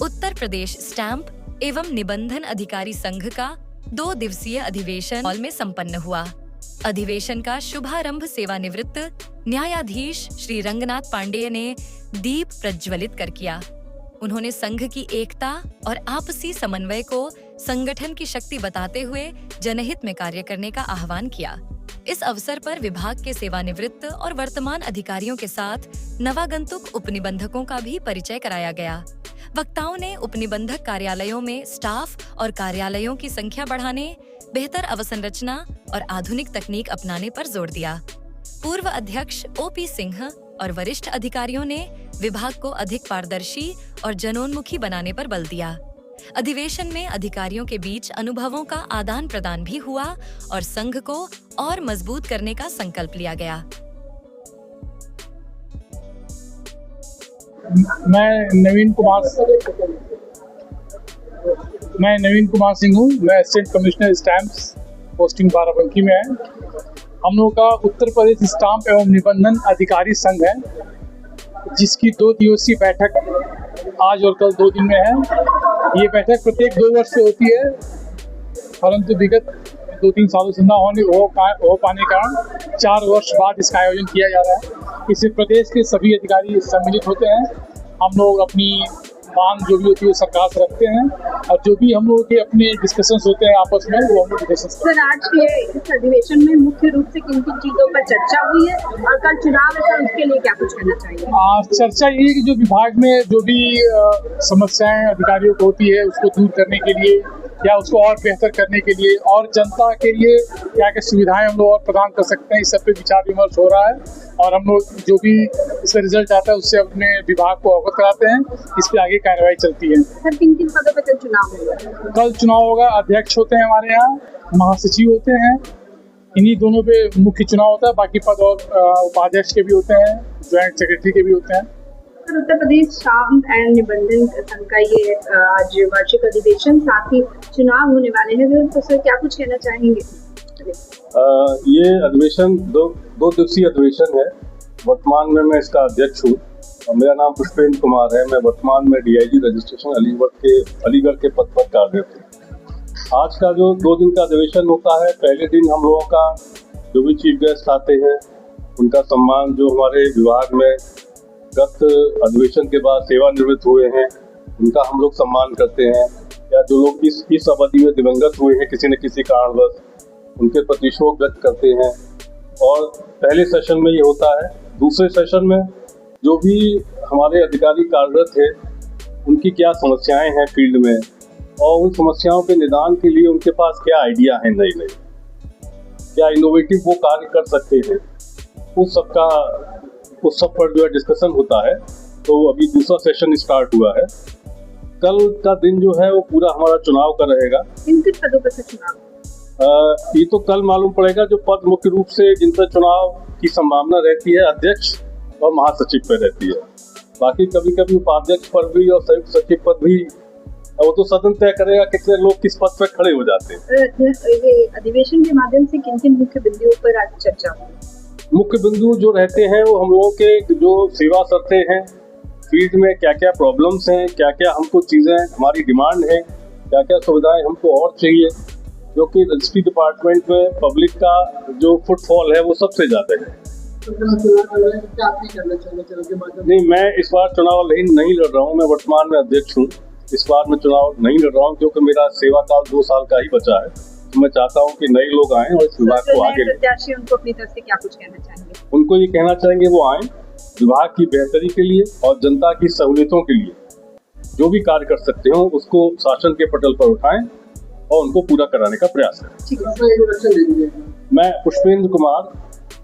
Uttar Pradesh stamp एवं निबंधन अधिकारी संघ का 2 दिवसीय अधिवेशन हॉल में संपन्न हुआ। अधिवेशन का शुभारंभ सेवानिवृत्त न्यायाधीश श्री रंगनाथ पांडेय ने दीप प्रज्वलित कर किया। उन्होंने संघ की एकता और आपसी समन्वय को संगठन की शक्ति बताते हुए जनहित में कार्य करने का आह्वान किया। इस अवसर पर विभाग के सेवानिवृत्त और वर्तमान अधिकारियों के साथ नवागंतुक उपनिबंधकों का भी परिचय कराया गया। वक्ताओं ने उपनिबंधक कार्यालयों में स्टाफ और कार्यालयों की संख्या बढ़ाने, बेहतर अवसंरचना और आधुनिक तकनीक अपनाने पर जोर दिया। पूर्व अध्यक्ष ओपी सिंह और वरिष्ठ अधिकारियों ने विभाग को अधिक पारदर्शी और जनोन्मुखी बनाने पर बल दिया। अधिवेशन में अधिकारियों के बीच अनुभवों का आदान प्रदान भी हुआ और संघ को और मजबूत करने का संकल्प लिया गया। मैं नवीन कुमार सिंह हूँ। मैं assistant commissioner stamps, posting Barabanki में है। हम लोगों का उत्तर प्रदेश स्टाम्प एवं निबंधन अधिकारी संघ है, जिसकी 2 दिवसीय बैठक आज और कल 2 दिन में है। ये बैठक प्रत्येक 2 वर्ष से होती है, परंतु विगत 2-3 सालों से न हो पाने के कारण 4 वर्ष बाद इसका आयोजन किया जा रहा है। इससे प्रदेश के सभी अधिकारी सम्मिलित होते हैं। हम लोग अपनी मांग जो भी होती है सरकार से रखते हैं और जो भी हम लोगों के अपने डिस्कशंस होते हैं आपस में, वो हम लोग डिस्कस करते हैं। सर, आज के इस अधिवेशन में मुख्य रूप से किन किन चीजों पर चर्चा हुई है और कल चुनाव है, सर उसके लिए क्या कुछ कहना चाहिए? चर्चा ये है कि जो विभाग में जो भी समस्याएं अधिकारियों को होती है उसको दूर करने के लिए या उसको और बेहतर करने के लिए और जनता के लिए क्या क्या सुविधाएं हम लोग और प्रदान कर सकते हैं, इस सब पे विचार विमर्श हो रहा है। और हम लोग जो भी इसका रिजल्ट आता है उससे अपने विभाग को अवगत कराते हैं। इस पे आगे कार्रवाई चलती है। सर, किन पदों पर कल चुनाव होगा? कल चुनाव होगा। अध्यक्ष होते हैं हमारे यहाँ, महासचिव होते हैं, इन्हीं दोनों पे मुख्य चुनाव होता है। बाकी पद और उपाध्यक्ष के भी होते हैं, ज्वाइंट सेक्रेटरी के भी होते हैं। Sir, Uttar Pradesh stamp and निबंधन संघ का ये आज वार्षिक अधिवेशन, साथ ही चुनाव होने वाले हैं, तो सर क्या कुछ कहना चाहेंगे? ये अधिवेशन 2 दिवसीय अधिवेशन है। वर्तमान में मैं इसका अध्यक्ष हूँ। मेरा नाम पुष्पेंद्र कुमार है। मैं वर्तमान में डीआईजी रजिस्ट्रेशन अलीगढ़ के पद पर कार्यरत हूँ। आज का जो 2 दिन का अधिवेशन होता है, पहले दिन हम लोगों का जो भी चीफ गेस्ट आते हैं उनका सम्मान, जो हमारे विभाग में गत अधिवेशन के बाद सेवानिवृत्त हुए हैं उनका हम लोग सम्मान करते हैं, या जो लोग इस अवधि में दिवंगत हुए हैं किसी न किसी कारणवश, उनके प्रति शोक व्यक्त करते हैं। और पहले सेशन में ये होता है। दूसरे सेशन में जो भी हमारे अधिकारी कार्यरत है उनकी क्या समस्याएं हैं फील्ड में और उन समस्याओं के निदान के लिए उनके पास क्या आइडिया है, नए क्या इनोवेटिव वो कार्य कर सकते हैं, उस सब पर जो है डिस्कशन होता है। तो अभी दूसरा सेशन स्टार्ट हुआ है। कल का दिन जो है वो पूरा हमारा चुनाव का रहेगा। किन किन पदों पर चुनाव? ये तो कल मालूम पड़ेगा। जो पद मुख्य रूप से जिन पर चुनाव की संभावना रहती है अध्यक्ष और महासचिव पर रहती है। बाकी कभी कभी उपाध्यक्ष पर भी और संयुक्त सचिव पर भी, वो तो सदन तय करेगा कितने लोग किस पद पर खड़े हो जाते हैं। ये अधिवेशन के माध्यम से किन किन मुख्य बिंदुओं पर आज चर्चा होगी? मुख्य बिंदु जो रहते हैं वो हम लोगों के जो सेवा शर्तें हैं, फील्ड में क्या क्या प्रॉब्लम्स हैं, क्या क्या हमको चीज़ें हमारी डिमांड है, क्या क्या सुविधाएं हमको और चाहिए, जो कि रजिस्ट्री डिपार्टमेंट में पब्लिक का जो फुटफॉल है वो सबसे ज़्यादा है। नहीं, मैं इस बार चुनाव नहीं लड़ रहा हूँ। मैं वर्तमान में अध्यक्ष हूँ। इस बार मैं चुनाव नहीं लड़ रहा हूँ क्योंकि मेरा सेवा काल 2 साल का ही बचा है। तो मैं चाहता हूँ कि नए लोग आएं और इस विभाग को आगे लें। प्रत्याशी उनको अपनी तरफ से क्या कुछ कहना चाहेंगे? उनको ये कहना चाहेंगे वो आएं, विभाग की बेहतरी के लिए और जनता की सहूलियतों के लिए जो भी कार्य कर सकते हो उसको शासन के पटल पर उठाएं और उनको पूरा कराने का प्रयास करें। मैं पुष्पेंद्र कुमार,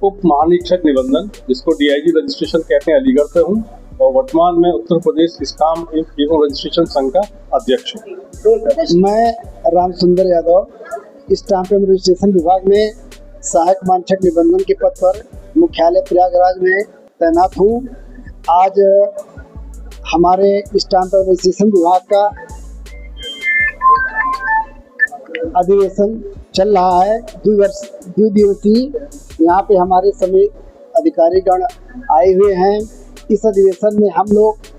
उप महानिरीक्षक निबंधन, जिसको डीआईजी रजिस्ट्रेशन कहते हैं, अलीगढ़ पे हूँ और वर्तमान में उत्तर प्रदेश स्टाम्प एवं रजिस्ट्रेशन संघ का अध्यक्ष हूँ। मैं रामसुंदर यादव, स्टाम्प एवं रजिस्ट्रेशन विभाग में सहायक मानछक निबंधन के पद पर मुख्यालय प्रयागराज में तैनात हूँ। आज हमारे स्टाम्प एवं रजिस्ट्रेशन विभाग का अधिवेशन चल रहा है, 2 दिवसीय यहाँ पे हमारे सभी अधिकारीगण आए हुए हैं। इस अधिवेशन में हम लोग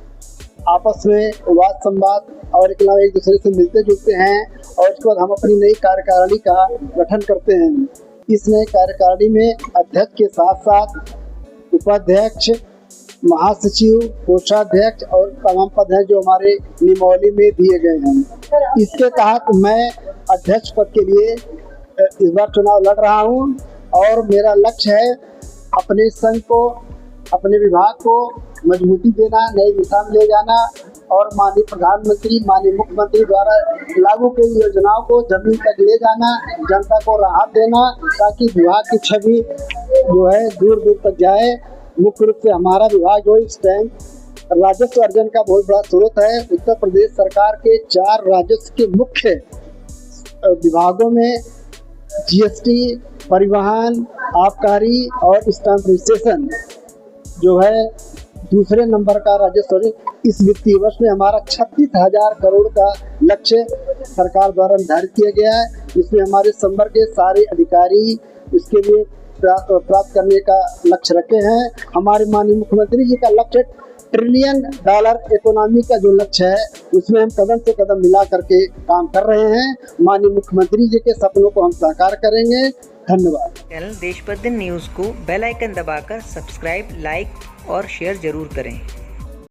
आपस में वाद संवाद और एक दूसरे से मिलते जुलते हैं और उसके बाद हम अपनी नई कार्यकारिणी का गठन करते हैं। इस नई कार्यकारिणी में अध्यक्ष के साथ साथ उपाध्यक्ष, महासचिव, कोषाध्यक्ष और तमाम पद हैं जो हमारे नियमावली में दिए गए हैं। इसके तहत मैं अध्यक्ष पद के लिए इस बार चुनाव लड़ रहा हूं और मेरा लक्ष्य है अपने संघ को, अपने विभाग को मजबूती देना, नई दिशा में ले जाना और माननीय प्रधानमंत्री, माननीय मुख्यमंत्री द्वारा लागू की योजनाओं को जमीन तक ले जाना, जनता को राहत देना ताकि विभाग की छवि जो है दूर दूर तक जाए। मुख्य रूप से हमारा विभाग जो इस टाइम राजस्व अर्जन का बहुत बड़ा स्रोत है। उत्तर प्रदेश सरकार के 4 राजस्व के मुख्य विभागों में जीएसटी, परिवहन, आबकारी और स्टाम्प रजिस्ट्रेशन जो है दूसरे नंबर का राजस्व। इस वित्तीय वर्ष में हमारा 36,000 करोड़ का लक्ष्य सरकार द्वारा निर्धारित किया गया है, जिसमें हमारे संवर्ग के सारे अधिकारी इसके लिए प्राप्त करने का लक्ष्य रखे हैं। हमारे माननीय मुख्यमंत्री जी का लक्ष्य $1 ट्रिलियन इकोनॉमी का जो लक्ष्य है उसमें हम कदम से कदम मिला करके काम कर रहे हैं। माननीय मुख्यमंत्री जी के सपनों को हम साकार करेंगे। धन्यवाद। चैनल देश प्रतिदिन न्यूज़ को बेल आइकन दबाकर सब्सक्राइब, लाइक और शेयर जरूर करें।